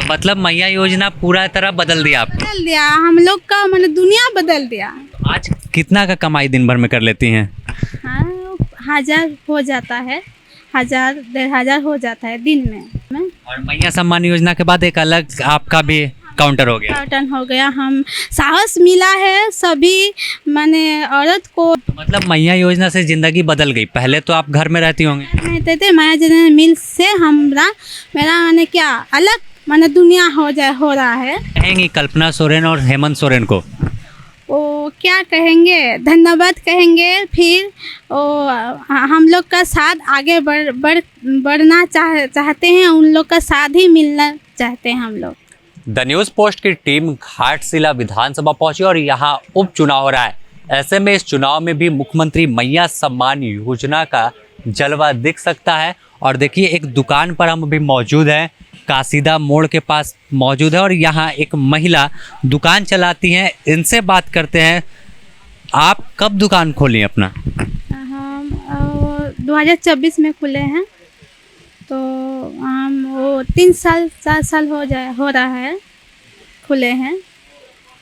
मतलब मैया योजना पूरा तरह बदल दिया आपको। बदल दिया हम लोग का, मतलब दुनिया बदल दिया। आज कितना का कमाई दिन भर में कर लेती हैं? हाँ, 1000 हो जाता है, 1000 1500 हो जाता है दिन में। और मैया सम्मान योजना के बाद एक अलग आपका भी काउंटर हो गया। टर्न हो गया, हम साहस मिला है सभी माने औरत को। तो मतलब मैया योजना से जिंदगी बदल गई। पहले तो आप घर में रहती होंगे। रहते थे माया जनन मिल से हमरा मेरा माने क्या अलग माने दुनिया हो रहा है। कहेंगी कल्पना सोरेन और हेमंत सोरेन को? वो क्या कहेंगे, धन्यवाद कहेंगे। फिर वो हम लोग का साथ आगे बढ़ना चाहते हैं, उन लोग का साथ ही मिलना चाहते हैं हम लोग। द न्यूज़ पोस्ट की टीम घाटशिला विधानसभा पहुंची और यहां उपचुनाव हो रहा है। ऐसे में इस चुनाव में भी मुख्यमंत्री मैया सम्मान योजना का जलवा दिख सकता है। और देखिए, एक दुकान पर हम अभी मौजूद हैं, कासिदा मोड़ के पास मौजूद है और यहाँ एक महिला दुकान चलाती हैं। इनसे बात करते हैं। आप कब दुकान खोली अपना? हम 2024 में खुले हैं, तो हम वो 3 साल 4 साल हो रहा है खुले हैं।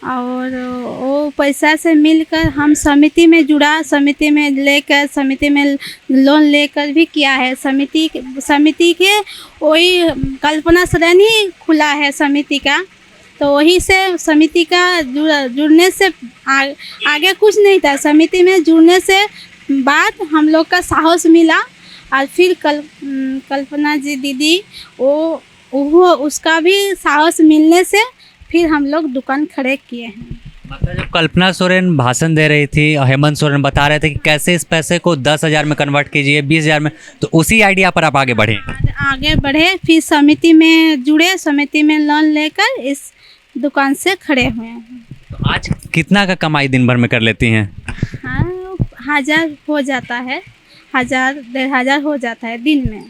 और वो पैसा से मिलकर हम समिति में जुड़ा, समिति में लेकर समिति में लोन लेकर भी किया है। समिति के वही कल्पना सोरेन ही खुला है समिति का, तो वही से समिति का जुड़ने से आगे कुछ नहीं था। समिति में जुड़ने से बाद हम लोग का साहस मिला और फिर कल्पना जी दीदी वो उसका भी साहस मिलने से फिर हम लोग दुकान खड़े किए हैं। मतलब जब कल्पना सोरेन भाषण दे रही थी और हेमंत सोरेन बता रहे थे कि कैसे इस पैसे को 10,000 में कन्वर्ट कीजिए, 20,000 में, तो उसी आइडिया पर आप आगे बढ़े? आगे बढ़े, फिर समिति में जुड़े, समिति में लोन लेकर इस दुकान से खड़े हुए हैं। तो आज कितना का कमाई दिन भर में कर लेती हैं? हाँ, 1000 हो जाता है, 1000 1500 हो जाता है दिन में।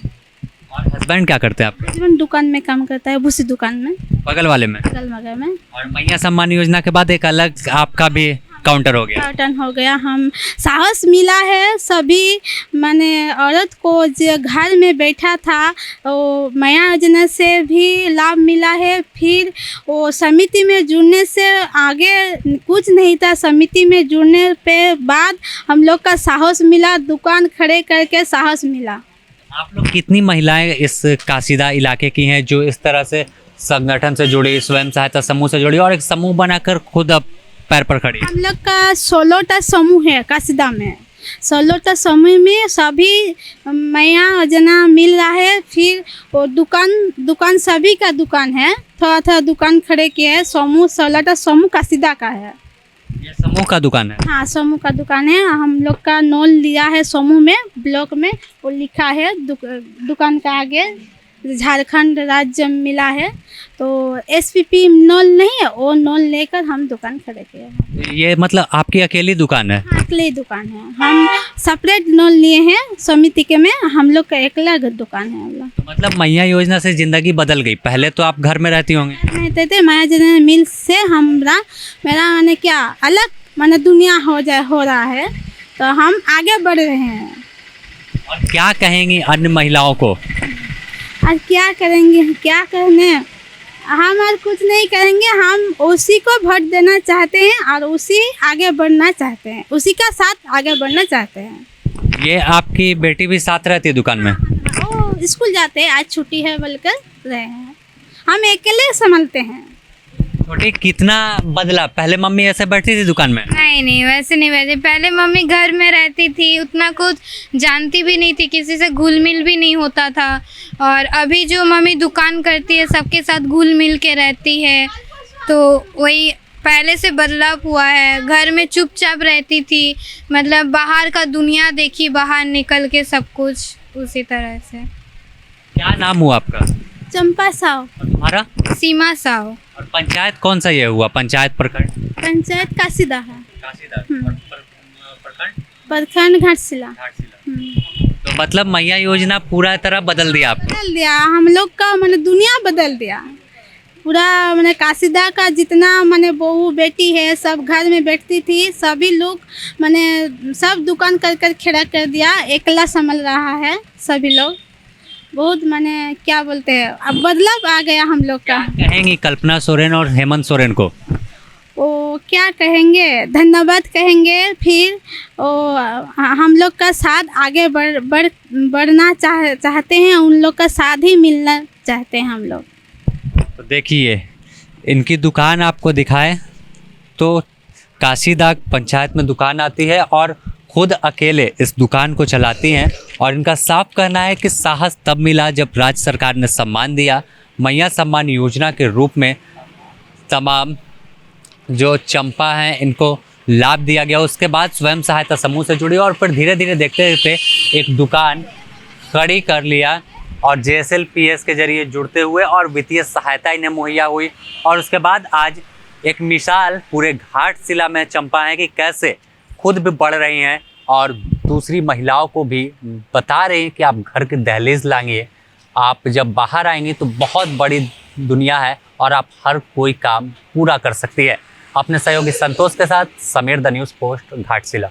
और हस्बैंड क्या करते हैं आपके? हस्बैंड दुकान में काम करता है, भूसी दुकान में, बगल वाले में। बगल में। और मैया सम्मान योजना के बाद एक अलग आपका भी काउंटर हो गया। टर्न हो गया, हम साहस मिला है सभी माने औरत को जो घर में बैठा था, वो मैया योजना से भी लाभ मिला है। फिर वो समिति में जुड़ने से आगे कुछ नहीं था, समिति में जुड़ने पे बाद हम लोग का साहस मिला, दुकान खड़े करके साहस मिला। आप लोग कितनी महिलाएं इस कासिदा इलाके की हैं जो इस तरह से संगठन से जुड़ी, स्वयं सहायता समूह से जुड़ी और एक समूह बनाकर खुद अब पैर पर खड़ी? हम लोग का 16टा समूह है कासिदा में। 16टा समूह में सभी मैया योजना मिल रहा है। फिर वो दुकान सभी का दुकान है, थोड़ा दुकान खड़े किए हैं। समूह 16टा समूह कासिदा का है। ये समूह का दुकान है? हाँ, समूह का दुकान है। हम लोग का नोल लिया है समूह में, ब्लॉक में वो लिखा है दुकान का आगे झारखंड राज्य मिला है। तो SPP नोल नहीं है, वो नोल लेकर हम दुकान खड़े किए हैं। ये मतलब आपकी अकेली दुकान है? हाँ, अकेली दुकान है। हम सेपरेट नोल लिए हैं समिति के में, हम लोग का अकेला दुकान है हम लोग। तो मतलब मैया योजना से जिंदगी बदल गई। पहले तो आप घर में रहती होंगे। रहते थे माया जनन मिल से हमरा मेरा माने क्या अलग माने दुनिया हो रहा है, तो हम आगे बढ़ रहे हैं। और क्या कहेंगी अन्य महिलाओं को? और क्या करेंगे, क्या कहने, हम और कुछ नहीं करेंगे। हम उसी को वोट देना चाहते हैं और उसी आगे बढ़ना चाहते हैं, उसी का साथ आगे बढ़ना चाहते हैं। ये आपकी बेटी भी साथ रहती है दुकान में? वो स्कूल जाते हैं, आज छुट्टी है बोलकर रहे हैं। हम अकेले संभालते हैं। छोटी कितना बदला? पहले मम्मी ऐसे बैठती थी दुकान में? नहीं, वैसे नहीं बैठती। पहले मम्मी घर में रहती थी, उतना कुछ जानती भी नहीं थी, किसी से घुल मिल भी नहीं होता था। और अभी जो मम्मी दुकान करती है, सबके साथ घुल मिल के रहती है, तो वही पहले से बदलाव हुआ है। घर में चुपचाप रहती थी, मतलब बाहर का दुनिया देखी, बाहर निकल के सब कुछ उसी तरह से। क्या नाम हुआ आपका? चंपा साव। तुम्हारा? सीमा साव। और पंचायत कौन सा ये हुआ? पंचायत प्रखंड? पंचायत कासिदा है। कासिदा। और प्रखंड? प्रखंड घाटशिला। तो मतलब मैया योजना पूरा तरह बदल दिया आपको? बदल दिया हम लोग का, माने दुनिया बदल दिया पूरा। माने कासिदा का जितना माने बहू बेटी है, सब घर में बैठती थी, सभी लोग माने सब दुकान कर खड़ा कर दिया, अकेला संभल रहा है सभी लोग। बहुत माने क्या बोलते हैं, अब बदलाव आ गया हम लोग का। कहेंगी कल्पना सोरेन और हेमंत सोरेन को? वो क्या कहेंगे, धन्यवाद कहेंगे। फिर वो हम लोग का साथ आगे बढ़ना चाहते हैं, उन लोग का साथ ही मिलना चाहते हैं हम लोग। तो देखिए, इनकी दुकान आपको दिखाएं तो काशीदाग पंचायत में दुकान आती है और खुद अकेले इस दुकान को चलाती हैं। और इनका साफ कहना है कि साहस तब मिला जब राज्य सरकार ने सम्मान दिया, मैया सम्मान योजना के रूप में तमाम जो चंपा हैं इनको लाभ दिया गया। उसके बाद स्वयं सहायता समूह से जुड़ी और फिर धीरे धीरे देखते देखते एक दुकान खड़ी कर लिया और JSLPS के जरिए जुड़ते हुए और वित्तीय सहायता इन्हें मुहैया हुई। और उसके बाद आज एक मिसाल पूरे घाटशिला में चंपा है कि कैसे खुद भी बढ़ रही हैं और दूसरी महिलाओं को भी बता रही हैं कि आप घर की दहलीज लाएंगे, आप जब बाहर आएंगी तो बहुत बड़ी दुनिया है और आप हर कोई काम पूरा कर सकती है। अपने सहयोगी संतोष के साथ Sameer, the news post, Ghatshila.